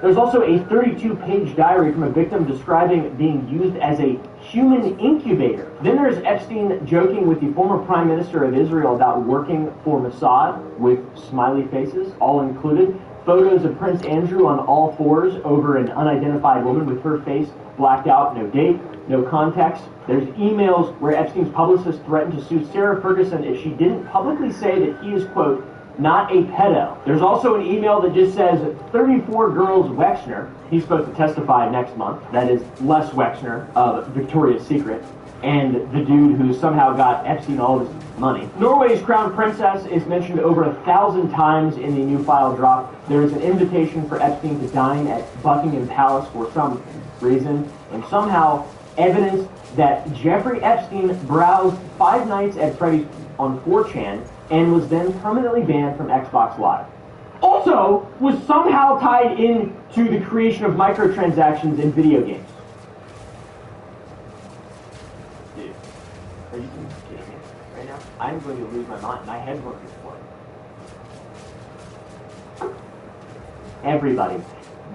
There's also a 32-page diary from a victim describing being used as a human incubator. Then there's Epstein joking with the former Prime Minister of Israel about working for Mossad with smiley faces, all included. Photos of Prince Andrew on all fours over an unidentified woman with her face blacked out, no date, no context. There's emails where Epstein's publicist threatened to sue Sarah Ferguson if she didn't publicly say that he is, quote, not a pedo. There's also an email that just says 34 girls Wexner. He's supposed to testify next month. That is Les Wexner of Victoria's Secret, and the dude who somehow got Epstein all of his money. Norway's crown princess is mentioned over 1,000 times in the new file drop. There is an invitation for Epstein to dine at Buckingham Palace for some reason, and somehow evidence that Jeffrey Epstein browsed 5 nights at Freddy's on 4chan and was then permanently banned from Xbox Live. Also, was somehow tied in to the creation of microtransactions in video games. Dude, are you kidding me right now? I'm going to lose my mind. My head's going to explode. Everybody,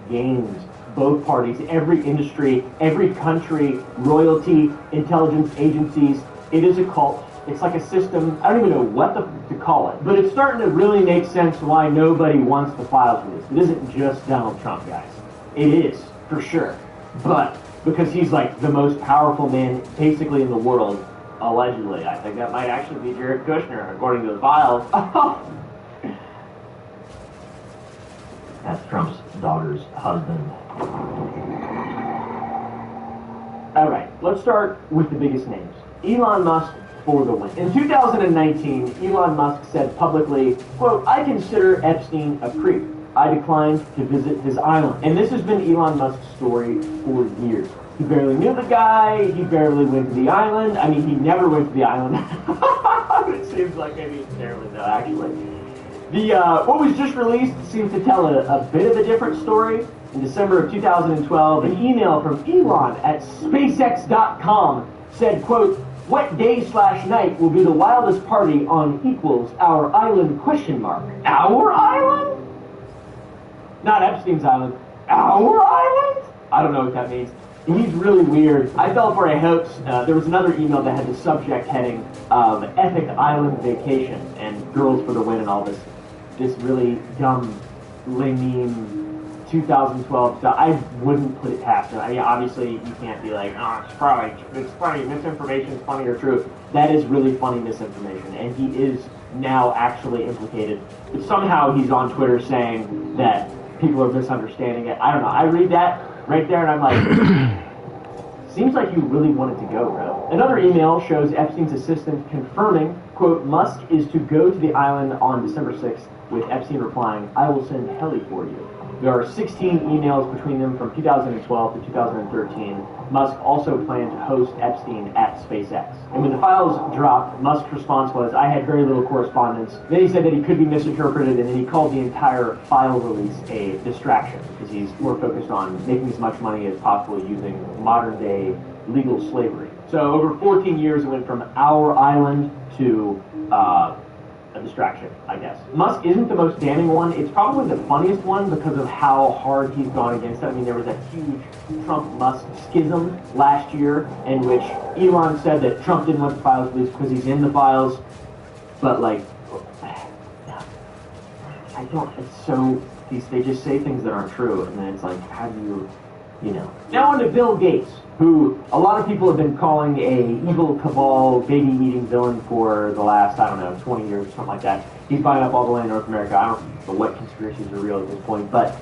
games, both parties, every industry, every country, royalty, intelligence agencies, it is a cult. It's like a system, I don't even know what to call it, but it's starting to really make sense why nobody wants the files released. It isn't just Donald Trump, guys. It is, for sure. But because he's like the most powerful man basically in the world, allegedly. I think that might actually be Jared Kushner, according to the files. That's Trump's daughter's husband. Alright, let's start with the biggest names. Elon Musk for the win. In 2019, Elon Musk said publicly, quote, I consider Epstein a creep. I declined to visit his island. And this has been Elon Musk's story for years. He barely knew the guy, he barely went to the island. I mean, he never went to the island. It seems like maybe it's barely, though, actually. What was just released seems to tell a bit of a different story. In December of 2012, an email from Elon at SpaceX.com said, quote, what day/night will be the wildest party on equals our island question mark? Our island? Not Epstein's island. Our island? I don't know what that means. He's really weird. I fell for a hoax. There was another email that had the subject heading Epic Island Vacation and girls for the win and all this really dumb, lame 2012 stuff. I wouldn't put it past him. I mean, obviously, you can't be like, oh, it's funny, misinformation is funny or true. That is really funny misinformation, and he is now actually implicated. But somehow he's on Twitter saying that people are misunderstanding it. I don't know. I read that right there, and I'm like, seems like you really wanted to go, bro. Another email shows Epstein's assistant confirming, quote, Musk is to go to the island on December 6th, with Epstein replying, I will send heli for you. There are 16 emails between them from 2012 to 2013. Musk also planned to host Epstein at SpaceX. And when the files dropped, Musk's response was, I had very little correspondence. Then he said that he could be misinterpreted, and then he called the entire file release a distraction, because he's more focused on making as much money as possible using modern-day legal slavery. So over 14 years, it went from our island to a distraction, I guess. Musk isn't the most damning one. It's probably the funniest one because of how hard he's gone against it. I mean, there was a huge Trump-Musk schism last year in which Elon said that Trump didn't want the files released because he's in the files. But, like, I don't, it's so, they just say things that aren't true, and then it's like, how do you know. Now on to Bill Gates, who a lot of people have been calling a evil cabal baby-eating villain for the last, 20 years or something like that. He's buying up all the land in North America. I don't know what conspiracies are real at this point, but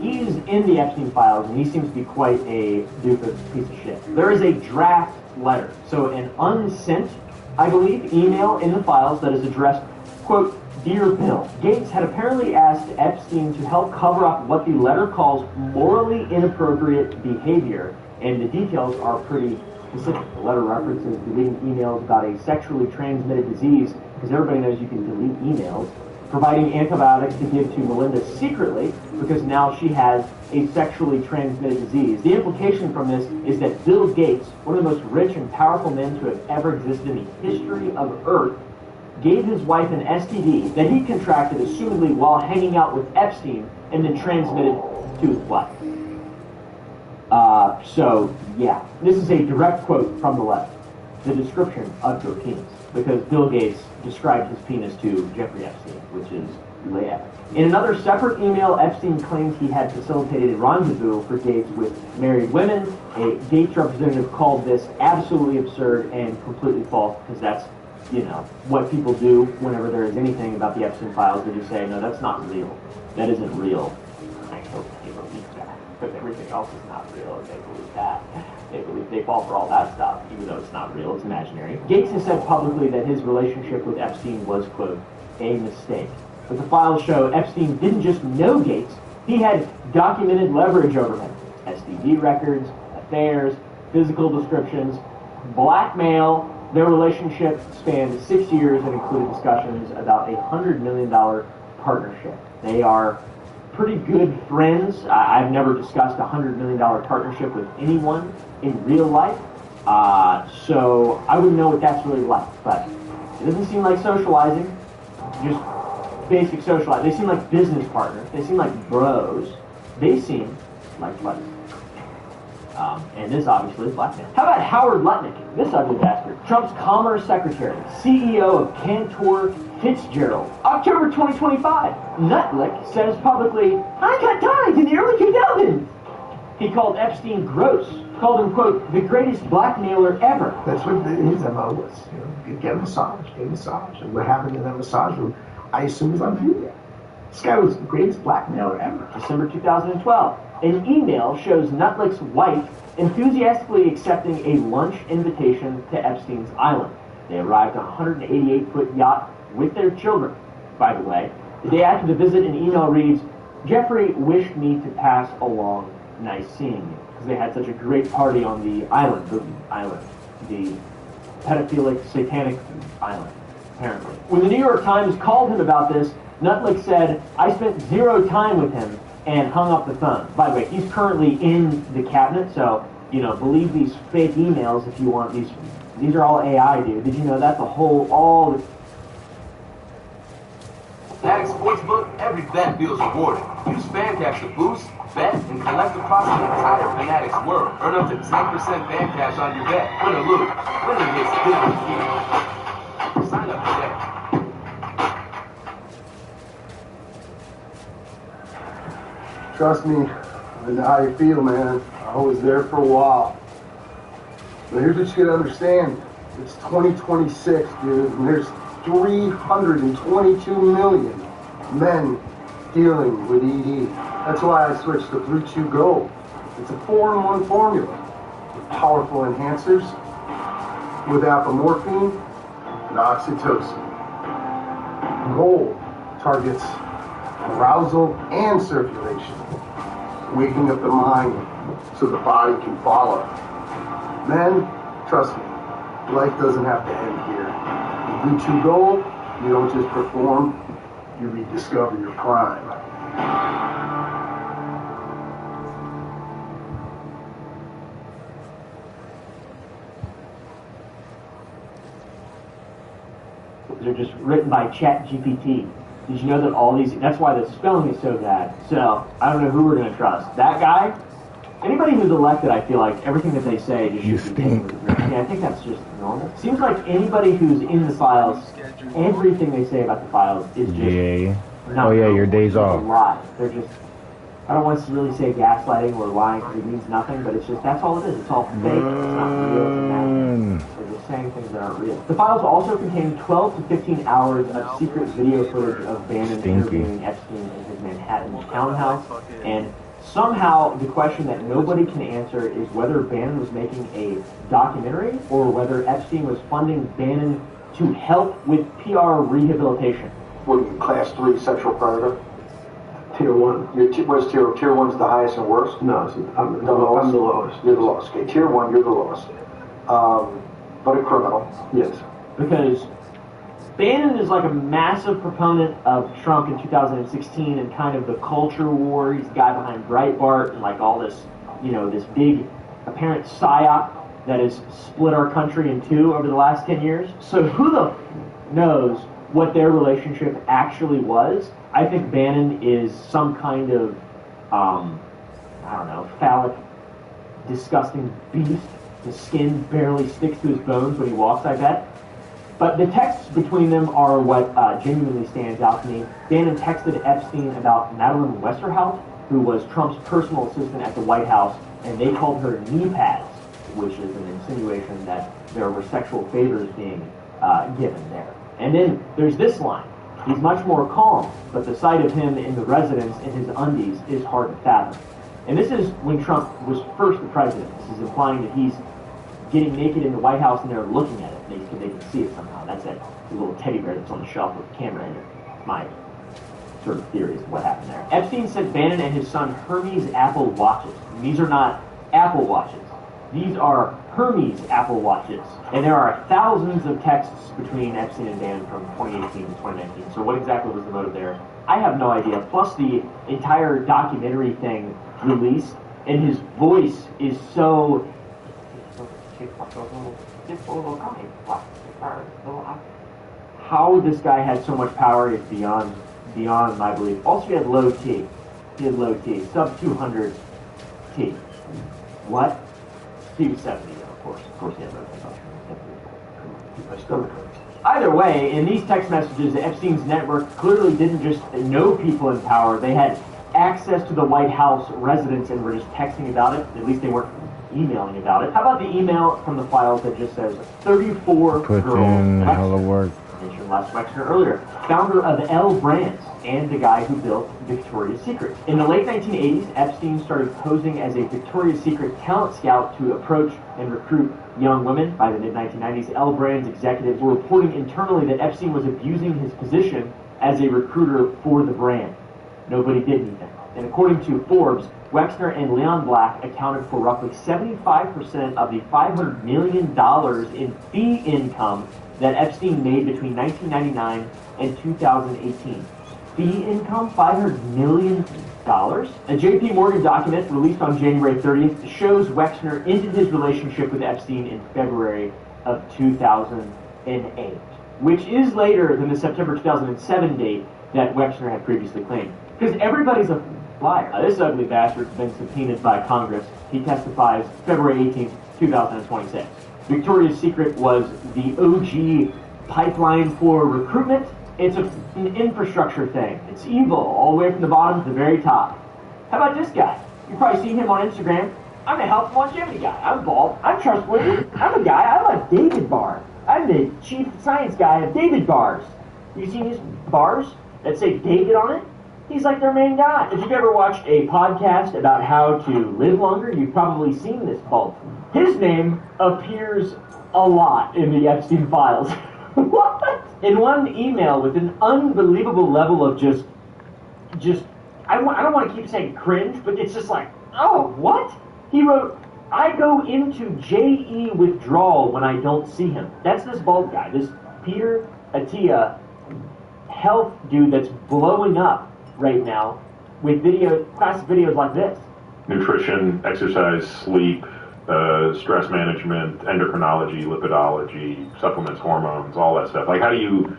he's in the Epstein files, and he seems to be quite a doofus piece of shit. There is a draft letter, so an unsent, I believe, email in the files that is addressed, quote, Dear Bill, Gates had apparently asked Epstein to help cover up what the letter calls morally inappropriate behavior, and the details are pretty specific. The letter references deleting emails about a sexually transmitted disease, because everybody knows you can delete emails, providing antibiotics to give to Melinda secretly, because now she has a sexually transmitted disease. The implication from this is that Bill Gates, one of the most rich and powerful men to have ever existed in the history of Earth, gave his wife an STD that he contracted, assumedly while hanging out with Epstein, and then transmitted to his wife. So, yeah, this is a direct quote from the letter, the description of your penis, because Bill Gates described his penis to Jeffrey Epstein, which is really epic. In another separate email, Epstein claims he had facilitated a rendezvous for Gates with married women. A Gates representative called this absolutely absurd and completely false, because that's, you know, what people do whenever there is anything about the Epstein files. They just say, no, that's not real. That isn't real. I hope they believe that, because everything else is not real, and they believe that. They fall for all that stuff, even though it's not real, it's imaginary. Gates has said publicly that his relationship with Epstein was, quote, a mistake. But the files show Epstein didn't just know Gates, he had documented leverage over him. STD records, affairs, physical descriptions, blackmail. Their relationship spanned 6 years and included discussions about a $100 million partnership. They are pretty good friends. I've never discussed a $100 million partnership with anyone in real life, so I wouldn't know what that's really like, but it doesn't seem like socializing, just basic socializing. They seem like business partners. They seem like bros. They seem like buddies. And this obviously is blackmail. How about Howard Lutnick, this ugly bastard? Trump's Commerce Secretary, CEO of Cantor Fitzgerald. October 2025, Lutnick says publicly, I got ties in the early 2000s. He called Epstein gross, called him, quote, the greatest blackmailer ever. That's what his MO was. You know, get a massage. And what happened in that massage room, I assume was on video. This guy was the greatest blackmailer ever. December 2012. An email shows Nutlick's wife enthusiastically accepting a lunch invitation to Epstein's island. They arrived on a 188-foot yacht with their children. By the way, the day after the visit, an email reads, Jeffrey wished me to pass along nice seeing you. Because they had such a great party on the island, the pedophilic, satanic island, apparently. When the New York Times called him about this, Nutlick said, I spent 0 time with him and hung up the phone. By the way, he's currently in the cabinet, so, you know, believe these fake emails if you want. These are all AI, dude. Did you know that? All the... Fanatics Sportsbook, every bet feels rewarded. Use Fancash to boost, bet, and collect across the entire Fanatics world. Earn up to 10% Fancash on your bet. Win or lose. Winning hits good. Sign up today. Trust me, I know how you feel, man. I was there for a while. But here's what you gotta understand. It's 2026, dude, and there's 322 million men dealing with ED. That's why I switched to Blue Chew Gold. It's a 4-in-1 formula with powerful enhancers, with apomorphine and oxytocin. Gold targets arousal and circulation, waking up the mind so the body can follow. Men, trust me, life doesn't have to end here. With Blue Chew Gold, you don't just perform, you rediscover your prime. They're just written by ChatGPT. Did you know that all these, that's why the spelling is so bad. So, I don't know who we're going to trust. That guy, anybody who's elected, I feel like everything that they say just You stink. Yeah, I think that's just normal. Seems like anybody who's in the files, everything they say about the files is just Oh yeah, your days it's off. a lie. They're just, I don't want to really say gaslighting or lying because it means nothing, but it's just, that's all it is. It's all fake. It's not real. It's imaginary. They're just saying things that aren't real. The files also contain 12 to 15 hours of secret video footage of Bannon interviewing Epstein in his Manhattan townhouse, and somehow the question that nobody can answer is whether Bannon was making a documentary or whether Epstein was funding Bannon to help with PR rehabilitation. What are you, class 3 sexual predator? Tier 1. What's tier 1? Tier 1's the highest and worst? No, I'm the lowest. You're the lowest. Okay, tier 1, you're the lowest. But a criminal. Yes. Because Bannon is like a massive proponent of Trump in 2016 and kind of the culture war. He's the guy behind Breitbart and like all this, you know, this big apparent psyop that has split our country in two over the last 10 years. So who the knows what their relationship actually was. I think Bannon is some kind of, I don't know, phallic, disgusting beast. His skin barely sticks to his bones when he walks, I bet. But the texts between them are what genuinely stands out to me. Bannon texted Epstein about Madeleine Westerhout, who was Trump's personal assistant at the White House, and they called her knee pads, which is an insinuation that there were sexual favors being given there. And then there's this line. He's much more calm, but the sight of him in the residence in his undies is hard to fathom. And this is when Trump was first the president. This is implying that he's getting naked in the White House and they're looking at it. They can see it somehow. That's it. The little teddy bear that's on the shelf with the camera in it. My sort of theory as to what happened there. Epstein sent Bannon and his son Hermes Apple Watches. And these are not Apple Watches. These are Hermes Apple Watches. And there are thousands of texts between Epstein and Bannon from 2018 to 2019. So what exactly was the motive there? I have no idea. Plus the entire documentary thing released, and his voice is so... How this guy had so much power is beyond my belief. Also, he had low T. Sub 200 T. What? He was 70, though, of course he had low T. Either way, in these text messages, Epstein's network clearly didn't just know people in power. They had access to the White House residence and were just texting about it. At least they weren't emailing about it. How about the email from the files that just says 34 Put girls? in hell of work. Mentioned Les Wexner earlier, founder of L Brands and the guy who built Victoria's Secret. In the late 1980s, Epstein started posing as a Victoria's Secret talent scout to approach and recruit young women. By the mid-1990s, L Brands executives were reporting internally that Epstein was abusing his position as a recruiter for the brand. Nobody did anything. And according to Forbes, Wexner and Leon Black accounted for roughly 75% of the $500 million in fee income that Epstein made between 1999 and 2018. Fee income, $500 million? A J.P. Morgan document released on January 30th shows Wexner ended his relationship with Epstein in February of 2008, which is later than the September 2007 date that Wexner had previously claimed. Because everybody's a liar. This ugly bastard's been subpoenaed by Congress. He testifies February 18th, 2026. Victoria's Secret was the OG pipeline for recruitment. It's an infrastructure thing. It's evil, all the way from the bottom to the very top. How about this guy? You've probably seen him on Instagram. I'm a health longevity guy. I'm bald. I'm trustworthy. I'm a guy. I like David Bar. I'm the chief science guy of David Bars. You seen these bars that say David on it? He's like their main guy. If you've ever watched a podcast about how to live longer, you've probably seen this bald. His name appears a lot in the Epstein files. What? In one email with an unbelievable level of just I don't want to keep saying cringe, but it's just like, oh, what? He wrote, I go into JE withdrawal when I don't see him. That's this bald guy, this Peter Attia health dude that's blowing up right now with classic videos like this. Nutrition, exercise, sleep, stress management, endocrinology, lipidology, supplements, hormones, all that stuff. Like, how do you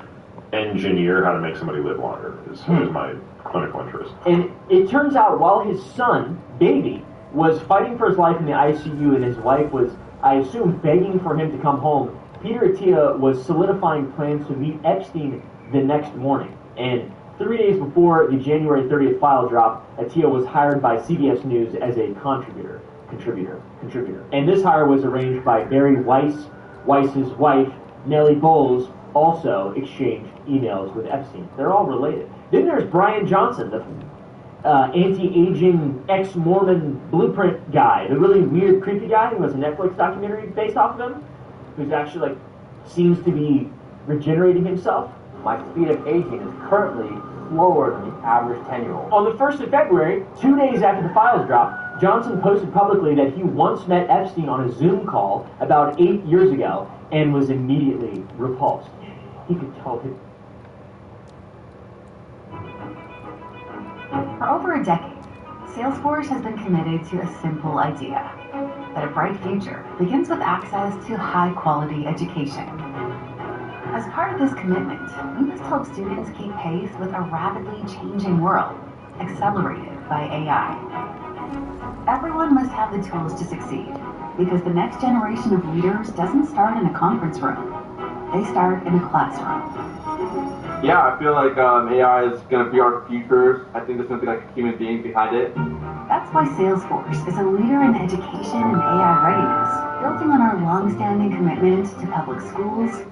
engineer how to make somebody live longer is my clinical interest. And it turns out while his son, baby, was fighting for his life in the ICU and his wife was, I assume, begging for him to come home, Peter Attia was solidifying plans to meet Epstein the next morning. And 3 days before the January 30th file drop, Attia was hired by CBS News as a contributor. And this hire was arranged by Barry Weiss. Weiss's wife, Nellie Bowles, also exchanged emails with Epstein. They're all related. Then there's Brian Johnson, the anti-aging ex-Mormon blueprint guy, the really weird, creepy guy who has a Netflix documentary based off of him, who's actually seems to be regenerating himself. My speed of aging is currently slower than the average 10-year-old. On the 1st of February, 2 days after the files dropped, Johnson posted publicly that he once met Epstein on a Zoom call about 8 years ago and was immediately repulsed. He could tell him. For over a decade, Salesforce has been committed to a simple idea, that a bright future begins with access to high-quality education. As part of this commitment, we must help students keep pace with a rapidly changing world, accelerated by AI. Everyone must have the tools to succeed, because the next generation of leaders doesn't start in a conference room. They start in a classroom. Yeah, I feel like AI is going to be our future. I think there's going to be like a human being behind it. That's why Salesforce is a leader in education and AI readiness, building on our long-standing commitment to public schools.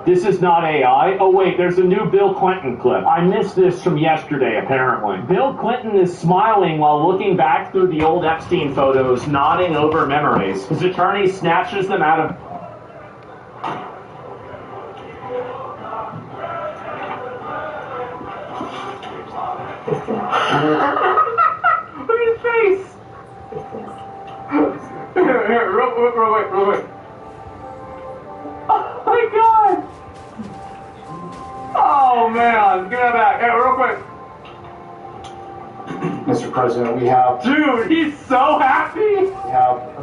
This is not AI. Oh wait, there's a new Bill Clinton clip. I missed this from yesterday, apparently. Bill Clinton is smiling while looking back through the old Epstein photos, nodding over memories. His attorney snatches them out of... Look at his face! Here, real quick. Oh my god! Oh man, give that back. Hey, real quick. Mr. President, we have Dude, he's so happy!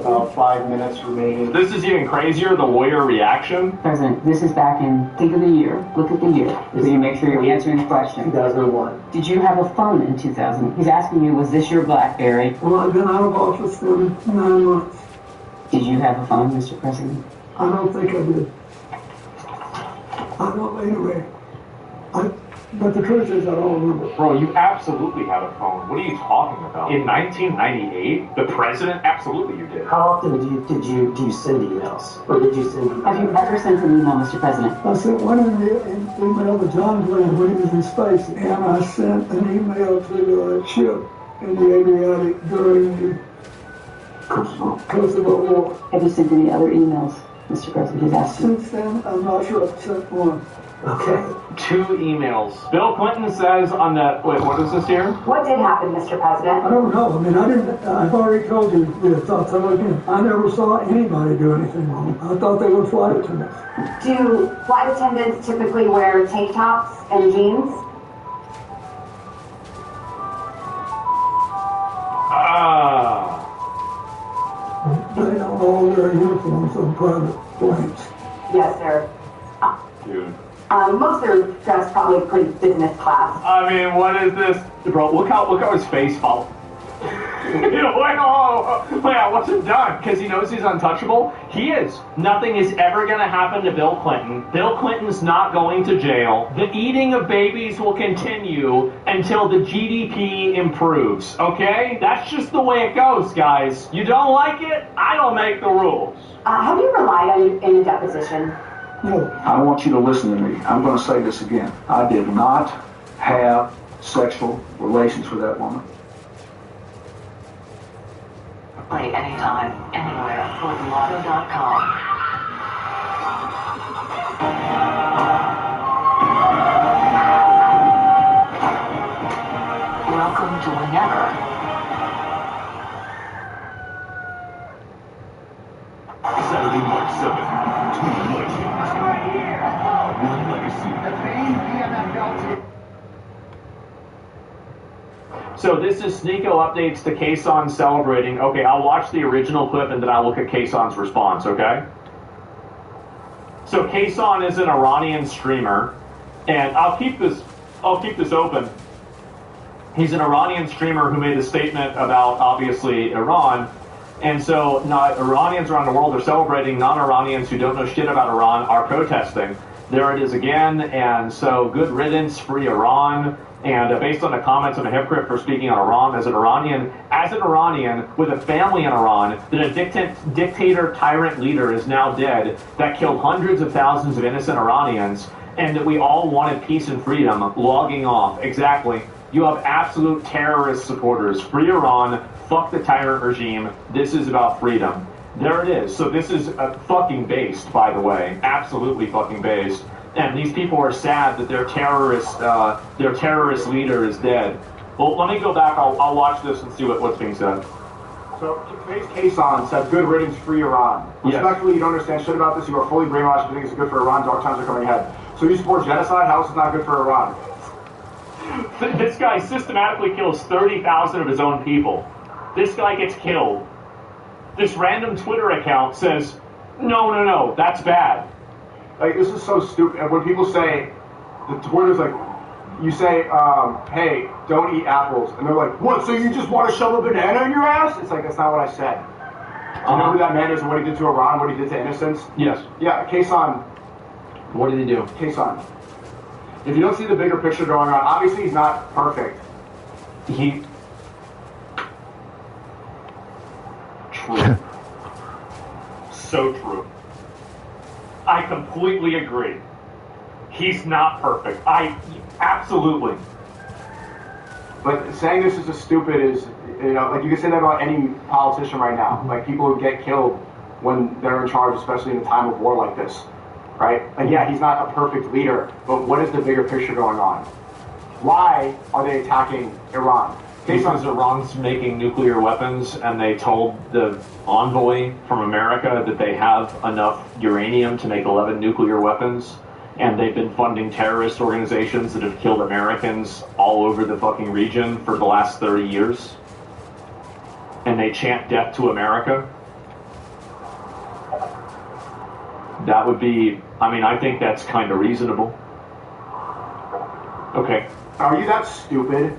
about 5 minutes remaining. This is even crazier, the lawyer reaction. President, this is back in, think of the year, look at the year, so you make sure you're answering the question. 2001. Did you have a phone in 2000? He's asking you, was this your BlackBerry? Well, I've been out of office for 9 months. Did you have a phone, Mr. President? I don't think I did. I don't anyway. But the truth is I don't remember. Bro, you absolutely had a phone. What are you talking about? In 1998, the president? Absolutely you did. How often do you send emails? Or did you send emails? Have you ever sent an email, Mr. President? I sent one email to John Glenn when he was in space, and I sent an email to a ship in the Adriatic during the Kosovo War. Have you sent any other emails, Mr. President? He's asking. Since then, I'm not sure I've sent one. Okay. 2 emails. Bill Clinton says on the... Wait, what is this here? What did happen, Mr. President? I don't know. I mean, I've already told you this. I'll tell you again. I never saw anybody do anything wrong. I thought they were flight attendants. Do flight attendants typically wear tank tops and jeans? They don't all wear uniforms on private planes. Yes, sir. Dude. Most are dressed probably pretty business class. I mean, what is this? Bro, look how his face falls. Wait, I wasn't done. Because he knows he's untouchable. He is. Nothing is ever going to happen to Bill Clinton. Bill Clinton's not going to jail. The eating of babies will continue until the GDP improves, okay? That's just the way it goes, guys. You don't like it? I don't make the rules. Have you relied on in a deposition? No. I want you to listen to me. I'm going to say this again. I did not have sexual relations with that woman. Play anytime, anywhere with Lotto.com. Welcome to Whenever. Saturday, March 7th, two legends. One legacy. So this is Sneeko updates to Kason celebrating. Okay, I'll watch the original clip and then I'll look at Kason's response, okay? So Kason is an Iranian streamer, and I'll keep this open. He's an Iranian streamer who made a statement about, obviously, Iran. And so Iranians around the world are celebrating. Non-Iranians who don't know shit about Iran are protesting. There it is again. And so good riddance, free Iran. And based on the comments of a hypocrite for speaking on Iran, as an Iranian with a family in Iran, that a dictator tyrant leader is now dead that killed hundreds of thousands of innocent Iranians, and that we all wanted peace and freedom, logging off. Exactly. You have absolute terrorist supporters. Free Iran, fuck the tyrant regime. This is about freedom. There it is. So this is fucking based, by the way. Absolutely fucking based. And these people are sad that their terrorist leader is dead. Well, let me go back. I'll watch this and see what's being said. So today's Kason said, "Good riddance, free Iran." Respectfully, you don't understand shit about this. You are fully brainwashed. You think it's good for Iran. Dark times are coming ahead. So you support genocide? How is it not good for Iran? This guy systematically kills 30,000 of his own people. This guy gets killed. this random Twitter account says, no, that's bad. Like, this is so stupid. And when people say, the Twitter's like, you say, hey, don't eat apples. And they're like, what, so you just want to shove a banana in your ass? It's like, that's not what I said. Do you know who that man is and what he did to Iran, what he did to innocents? Yes. Yeah, Kason. What did he do? Kason. If you don't see the bigger picture going on, obviously he's not perfect. True. So true. I completely agree. He's not perfect. Absolutely. But saying this is a stupid is, you know, like you can say that about any politician right now. Like people who get killed when they're in charge, especially in a time of war like this, right? Like, yeah, he's not a perfect leader, but what is the bigger picture going on? Why are they attacking Iran? Because Iran's making nuclear weapons, and they told the envoy from America that they have enough uranium to make 11 nuclear weapons, and they've been funding terrorist organizations that have killed Americans all over the fucking region for the last 30 years. And they chant death to America. That would be, I mean, I think that's kind of reasonable. Okay. Are you that stupid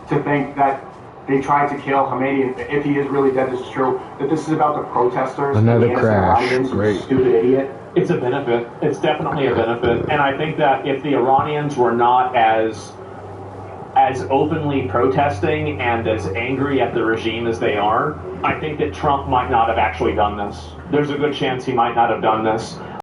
to think that they tried to kill Khomeini, if he is really dead, this is true, that this is about the protesters? Another crash. Great. Stupid idiot. It's a benefit. It's definitely a benefit. And I think that if the Iranians were not as openly protesting and as angry at the regime as they are, I think that Trump might not have actually done this. There's a good chance he might not have done this.